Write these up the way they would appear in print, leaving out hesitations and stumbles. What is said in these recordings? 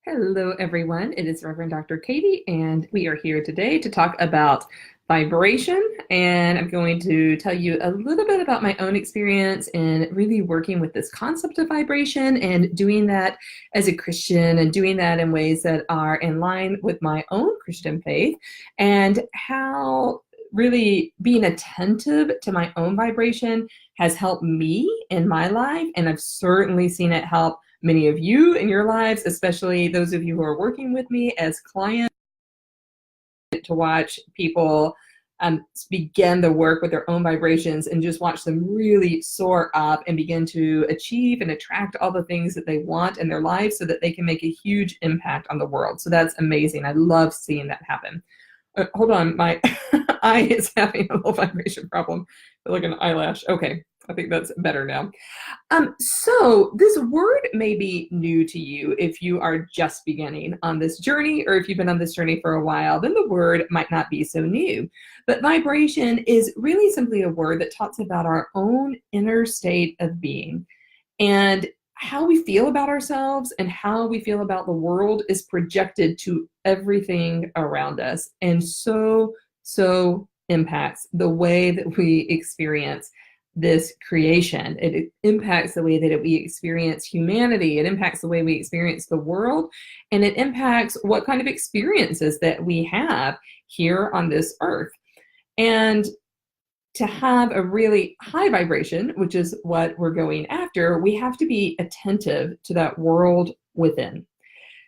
Hello, everyone. It is Reverend Dr. Katie, and we are here today to talk about vibration. And I'm going to tell you a little bit about my own experience in really working with this concept of vibration and doing that as a Christian and doing that in ways that are in line with my own Christian faith, and how really being attentive to my own vibration has helped me in my life. And I've certainly seen it help many of you in your lives, especially those of you who are working with me as clients, to watch people begin the work with their own vibrations and just watch them really soar up and begin to achieve and attract all the things that they want in their lives so that they can make a huge impact on the world. So that's amazing. I love seeing that happen. Hold on, my eye is having a little vibration problem. I feel like an eyelash. Okay, I think that's better now. So this word may be new to you if you are just beginning on this journey, or if you've been on this journey for a while, then the word might not be so new. But vibration is really simply a word that talks about our own inner state of being. And how we feel about ourselves and how we feel about the world is projected to everything around us, and so impacts the way that we experience this creation. It impacts the way that we experience humanity. It impacts the way we experience the world, and it impacts what kind of experiences that we have here on this earth. And to have a really high vibration, which is what we're going after, we have to be attentive to that world within.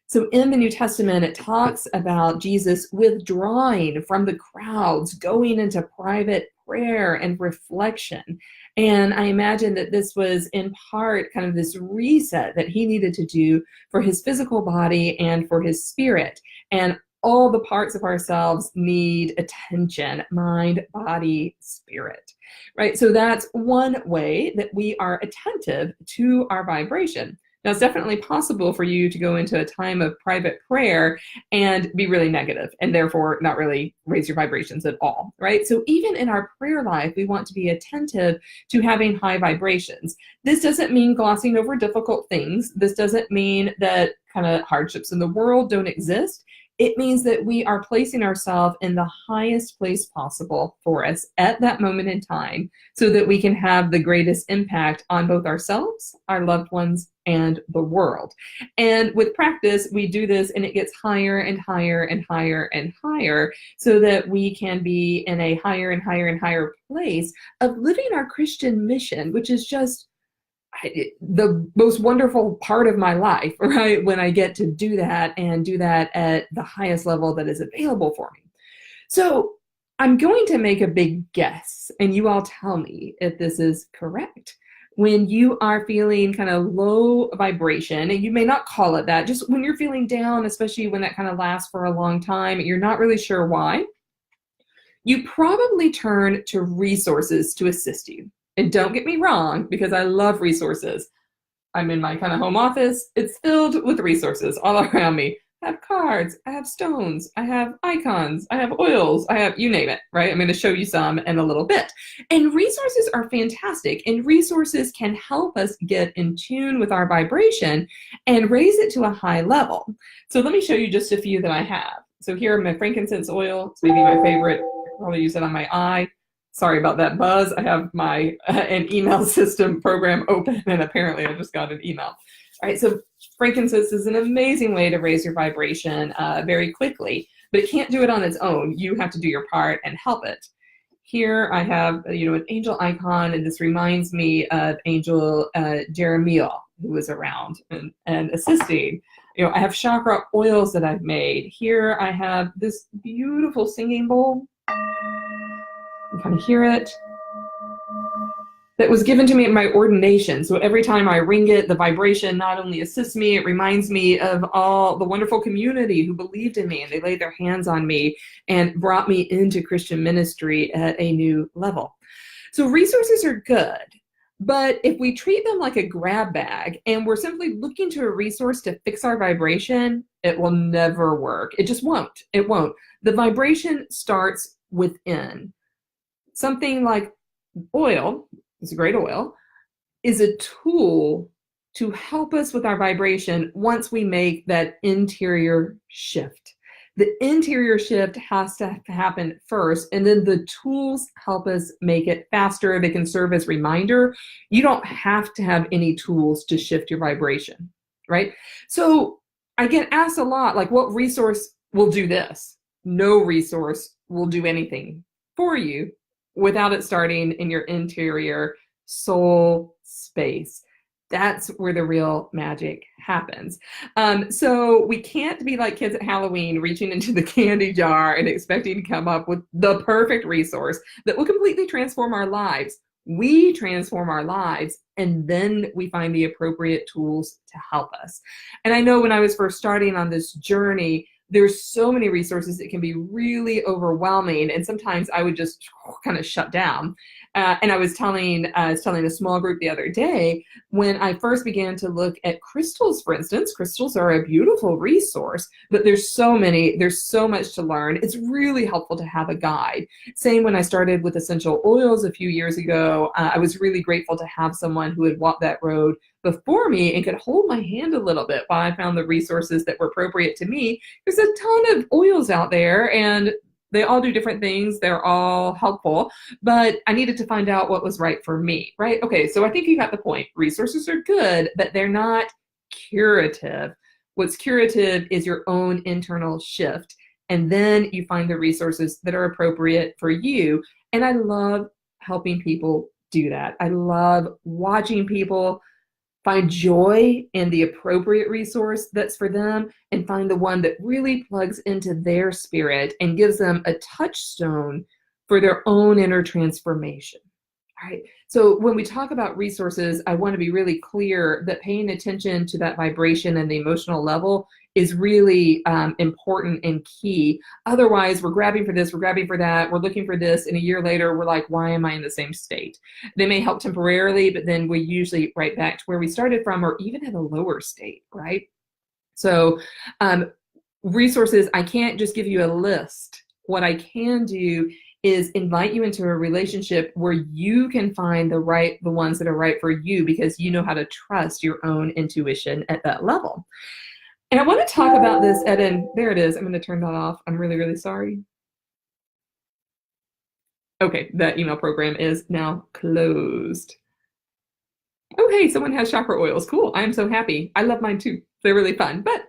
So in the New Testament, it talks about Jesus withdrawing from the crowds, going into private prayer and reflection. And I imagine that this was in part kind of this reset that he needed to do for his physical body and for his spirit. And all the parts of ourselves need attention: mind, body, spirit, right? So that's one way that we are attentive to our vibration. Now, it's definitely possible for you to go into a time of private prayer and be really negative and therefore not really raise your vibrations at all, right? So even in our prayer life, we want to be attentive to having high vibrations. This doesn't mean glossing over difficult things. This doesn't mean that kind of hardships in the world don't exist. It means that we are placing ourselves in the highest place possible for us at that moment in time so that we can have the greatest impact on both ourselves, our loved ones, and the world. And with practice, we do this and it gets higher and higher and higher and higher so that we can be in a higher and higher and higher place of living our Christian mission, which is just the most wonderful part of my life, right? When I get to do that and do that at the highest level that is available for me. So I'm going to make a big guess, and you all tell me if this is correct. When you are feeling kind of low vibration, and you may not call it that, just when you're feeling down, especially when that kind of lasts for a long time, you're not really sure why, you probably turn to resources to assist you. And don't get me wrong, because I love resources. I'm in my kind of home office. It's filled with resources all around me. I have cards, I have stones, I have icons, I have oils, I have, you name it, right? I'm going to show you some in a little bit. And resources are fantastic, and resources can help us get in tune with our vibration and raise it to a high level. So let me show you just a few that I have. So here are my frankincense oil. It's maybe my favorite. I'll probably use it on my eye. Sorry about that buzz. I have my an email system program open, and apparently I just got an email. All right, so frankincense is an amazing way to raise your vibration very quickly, but it can't do it on its own. You have to do your part and help it. Here I have, an angel icon, and this reminds me of Angel Jeremiah, who was around and assisting. I have chakra oils that I've made. Here I have this beautiful singing bowl. You kind of hear it. That was given to me at my ordination. So every time I ring it, the vibration not only assists me, it reminds me of all the wonderful community who believed in me, and they laid their hands on me and brought me into Christian ministry at a new level. So resources are good, but if we treat them like a grab bag and we're simply looking to a resource to fix our vibration, it will never work. It just won't. It won't. The vibration starts within. Something like oil, it's a great oil, is a tool to help us with our vibration once we make that interior shift. The interior shift has to happen first, and then the tools help us make it faster. They can serve as reminder. You don't have to have any tools to shift your vibration, right? So I get asked a lot, like, what resource will do this? No resource will do anything for you without it starting in your interior soul space. That's where the real magic happens. So we can't be like kids at Halloween reaching into the candy jar and expecting to come up with the perfect resource that will completely transform our lives. We transform our lives, and then we find the appropriate tools to help us. And I know when I was first starting on this journey, there's so many resources, it can be really overwhelming. And sometimes I would just kind of shut down. And I was telling a small group the other day, when I first began to look at crystals, for instance. Crystals are a beautiful resource, but there's so much to learn. It's really helpful to have a guide. Same when I started with essential oils a few years ago. I was really grateful to have someone who had walked that road before me and could hold my hand a little bit while I found the resources that were appropriate to me. There's a ton of oils out there, and they all do different things. They're all helpful, but I needed to find out what was right for me, right? Okay, so I think you got the point. Resources are good, but they're not curative. What's curative is your own internal shift, and then you find the resources that are appropriate for you. And I love helping people do that. I love watching people find joy in the appropriate resource that's for them, and find the one that really plugs into their spirit and gives them a touchstone for their own inner transformation. All right. So when we talk about resources, I want to be really clear that paying attention to that vibration and the emotional level is really important and key. Otherwise, we're grabbing for this, we're grabbing for that, we're looking for this, and a year later, we're like, why am I in the same state? They may help temporarily, but then we usually right back to where we started from, or even at a lower state, right? So resources, I can't just give you a list. What I can do is invite you into a relationship where you can find the ones that are right for you, because you know how to trust your own intuition at that level. And I want to talk about this, Eden. There it is. I'm going to turn that off. I'm really, really sorry. Okay, the email program is now closed. Oh, hey, someone has chakra oils. Cool. I am so happy. I love mine too. They're really fun. But,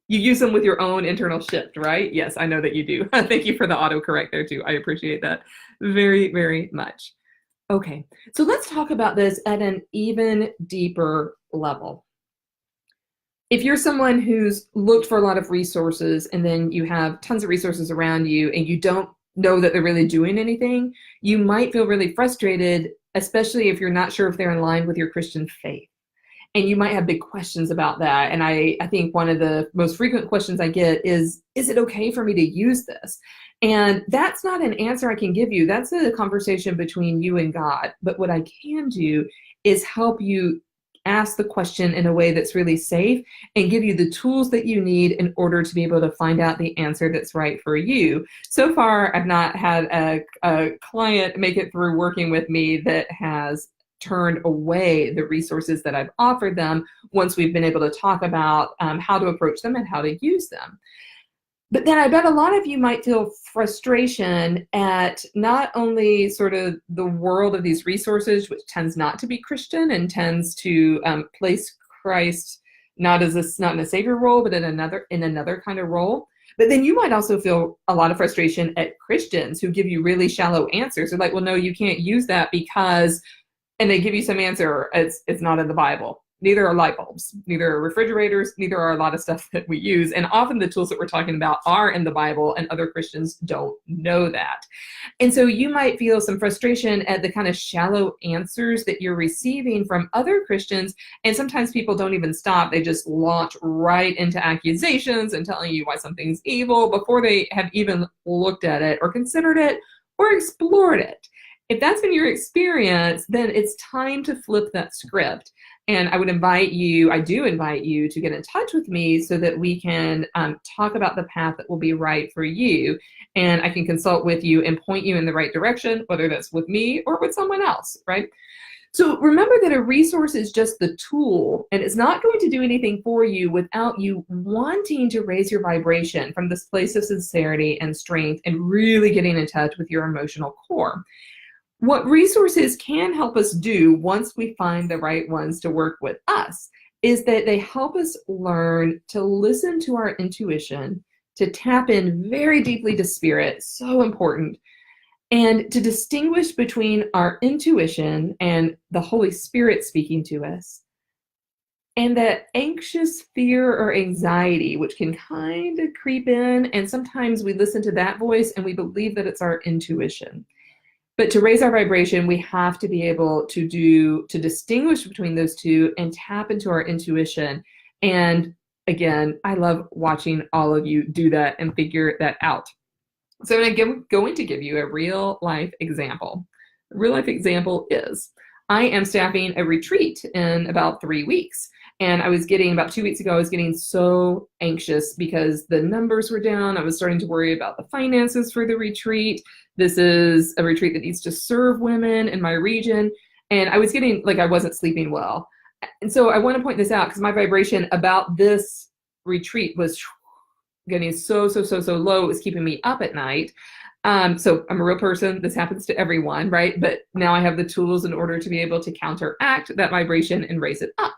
you use them with your own internal shift, right? Yes, I know that you do. Thank you for the autocorrect there too. I appreciate that very, very much. Okay, so let's talk about this at an even deeper level. If you're someone who's looked for a lot of resources, and then you have tons of resources around you and you don't know that they're really doing anything, you might feel really frustrated, especially if you're not sure if they're in line with your Christian faith. And you might have big questions about that. And I think one of the most frequent questions I get is it okay for me to use this? And that's not an answer I can give you. That's a conversation between you and God. But what I can do is help you ask the question in a way that's really safe, and give you the tools that you need in order to be able to find out the answer that's right for you. So far, I've not had a client make it through working with me that has turned away the resources that I've offered them once we've been able to talk about how to approach them and how to use them. But then I bet a lot of you might feel frustration at not only sort of the world of these resources, which tends not to be Christian and tends to place Christ not in a savior role, but in another kind of role. But then you might also feel a lot of frustration at Christians who give you really shallow answers. They're like, well, no, you can't use that because, and they give you some answer, it's not in the Bible. Neither are light bulbs, neither are refrigerators, neither are a lot of stuff that we use. And often the tools that we're talking about are in the Bible, and other Christians don't know that. And so you might feel some frustration at the kind of shallow answers that you're receiving from other Christians. And sometimes people don't even stop. They just launch right into accusations and telling you why something's evil before they have even looked at it or considered it or explored it. If that's been your experience, then it's time to flip that script. And I do invite you to get in touch with me so that we can talk about the path that will be right for you. And I can consult with you and point you in the right direction, whether that's with me or with someone else, right? So remember that a resource is just the tool, and it's not going to do anything for you without you wanting to raise your vibration from this place of sincerity and strength and really getting in touch with your emotional core. What resources can help us do once we find the right ones to work with us is that they help us learn to listen to our intuition, to tap in very deeply to spirit, so important, and to distinguish between our intuition and the Holy Spirit speaking to us, and that anxious fear or anxiety, which can kind of creep in, and sometimes we listen to that voice and we believe that it's our intuition. But to raise our vibration, we have to be able to distinguish between those two and tap into our intuition. And again, I love watching all of you do that and figure that out. So I'm going to give you a real life example. A real life example is I am staffing a retreat in about 3 weeks. And about 2 weeks ago, I was getting so anxious because the numbers were down. I was starting to worry about the finances for the retreat. This is a retreat that needs to serve women in my region. And I was getting, like, I wasn't sleeping well. And so I want to point this out because my vibration about this retreat was getting so low. It was keeping me up at night. So I'm a real person. This happens to everyone, right? But now I have the tools in order to be able to counteract that vibration and raise it up.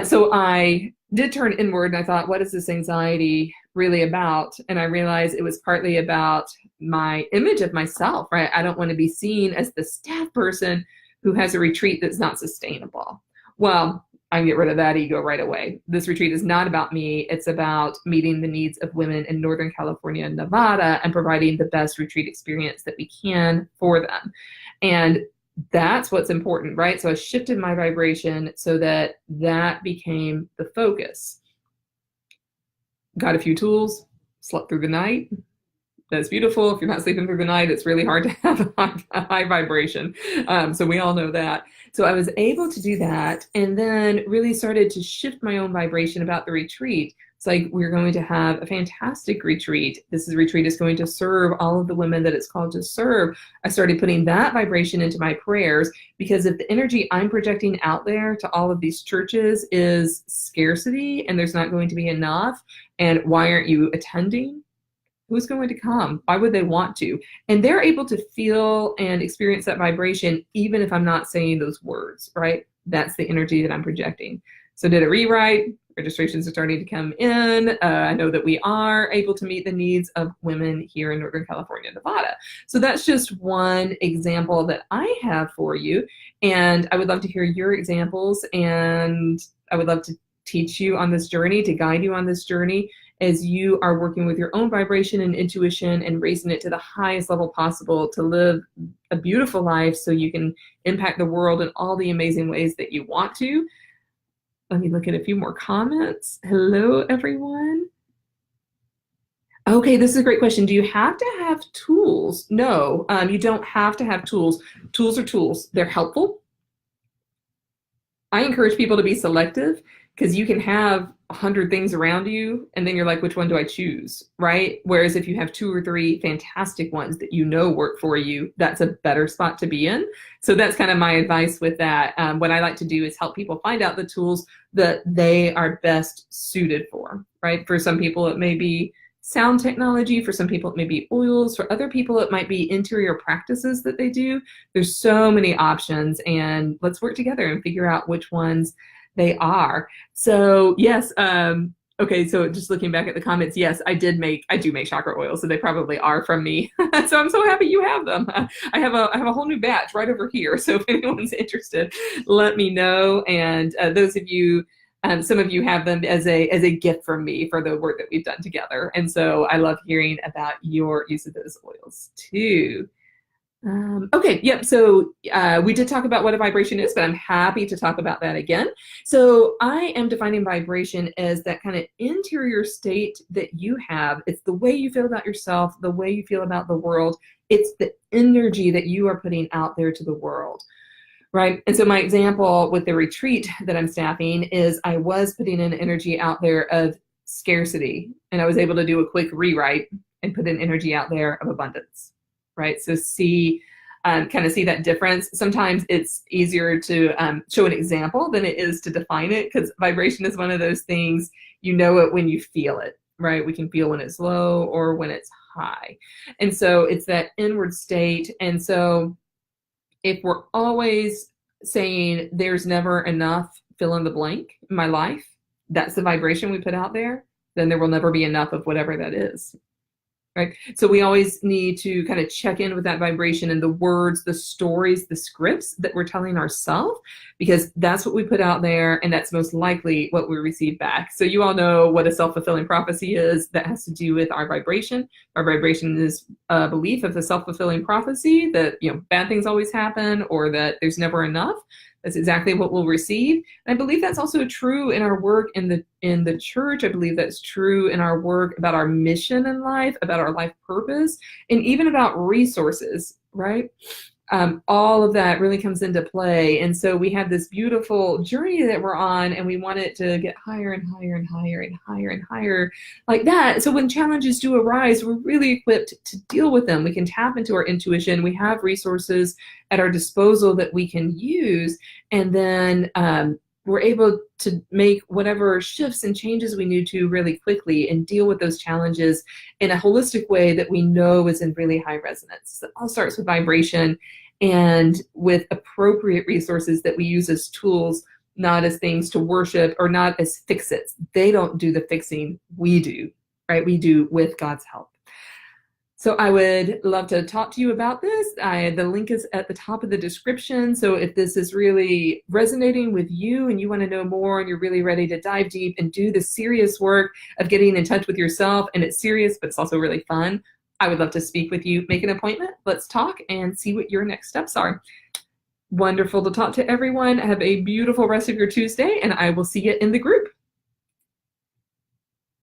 So I did turn inward and I thought, what is this anxiety really about? And I realized it was partly about my image of myself, right? I don't want to be seen as the staff person who has a retreat that's not sustainable. Well, I can get rid of that ego right away. This retreat is not about me. It's about meeting the needs of women in Northern California and Nevada and providing the best retreat experience that we can for them. And that's what's important, right? So I shifted my vibration so that that became the focus. Got a few tools, slept through the night. That's beautiful. If you're not sleeping through the night, it's really hard to have a high vibration. So we all know that. So I was able to do that and then really started to shift my own vibration about the retreat. It's like, we're going to have a fantastic retreat. Retreat is going to serve all of the women that it's called to serve. I started putting that vibration into my prayers because if the energy I'm projecting out there to all of these churches is scarcity and there's not going to be enough, and why aren't you attending? Who's going to come? Why would they want to? And they're able to feel and experience that vibration even if I'm not saying those words, right? That's the energy that I'm projecting. So did a rewrite. Registrations are starting to come in. I know that we are able to meet the needs of women here in Northern California, Nevada. So that's just one example that I have for you. And I would love to hear your examples. And I would love to teach you on this journey, to guide you on this journey as you are working with your own vibration and intuition and raising it to the highest level possible to live a beautiful life so you can impact the world in all the amazing ways that you want to. Let me look at a few more comments. Hello, everyone. Okay, this is a great question. Do you have to have tools? No, you don't have to have tools. Tools are tools. They're helpful. I encourage people to be selective because you can have 100 things around you and then you're like, which one do I choose, right? Whereas if you have 2 or 3 fantastic ones that you know work for you, that's a better spot to be in. So that's kind of my advice with that. What I like to do is help people find out the tools that they are best suited for, right? For some people, it may be sound technology. For some people, it may be oils. For other people, it might be interior practices that they do. There's so many options, and let's work together and figure out which ones they are. So yes, okay, so just looking back at the comments, yes, I do make chakra oils, so they probably are from me. So I'm so happy you have them. I have a whole new batch right over here. So if anyone's interested, let me know. And those of you, some of you have them as a gift from me for the work that we've done together. And so I love hearing about your use of those oils too. Okay, yep, so we did talk about what a vibration is, but I'm happy to talk about that again. So I am defining vibration as that kind of interior state that you have. It's the way you feel about yourself, the way you feel about the world. It's the energy that you are putting out there to the world, right? And so my example with the retreat that I'm staffing is I was putting an energy out there of scarcity, and I was able to do a quick rewrite and put an energy out there of abundance. Right. So see kind of see that difference. Sometimes it's easier to show an example than it is to define it, because vibration is one of those things, you know it when you feel it, right? We can feel when it's low or when it's high. And so it's that inward state. And so if we're always saying there's never enough, fill in the blank in my life, that's the vibration we put out there, then there will never be enough of whatever that is. Right. So we always need to kind of check in with that vibration and the words, the stories, the scripts that we're telling ourselves, because that's what we put out there. And that's most likely what we receive back. So you all know what a self-fulfilling prophecy is. That has to do with our vibration. Our vibration is a belief of the self-fulfilling prophecy that, bad things always happen or that there's never enough. That's exactly what we'll receive. And I believe that's also true in our work in the church. I believe that's true in our work about our mission in life, about our life purpose, and even about resources, right? All of that really comes into play. And so we have this beautiful journey that we're on, and we want it to get higher and higher and higher and higher and higher like that. So when challenges do arise, we're really equipped to deal with them. We can tap into our intuition. We have resources at our disposal that we can use. And then we're able to make whatever shifts and changes we need to really quickly and deal with those challenges in a holistic way that we know is in really high resonance. So it all starts with vibration and with appropriate resources that we use as tools, not as things to worship or not as fix-its. They don't do the fixing, we do, right? We do with God's help. So I would love to talk to you about this. The link is at the top of the description. So if this is really resonating with you and you want to know more and you're really ready to dive deep and do the serious work of getting in touch with yourself, and it's serious, but it's also really fun, I would love to speak with you. Make an appointment. Let's talk and see what your next steps are. Wonderful to talk to everyone. Have a beautiful rest of your Tuesday, and I will see you in the group.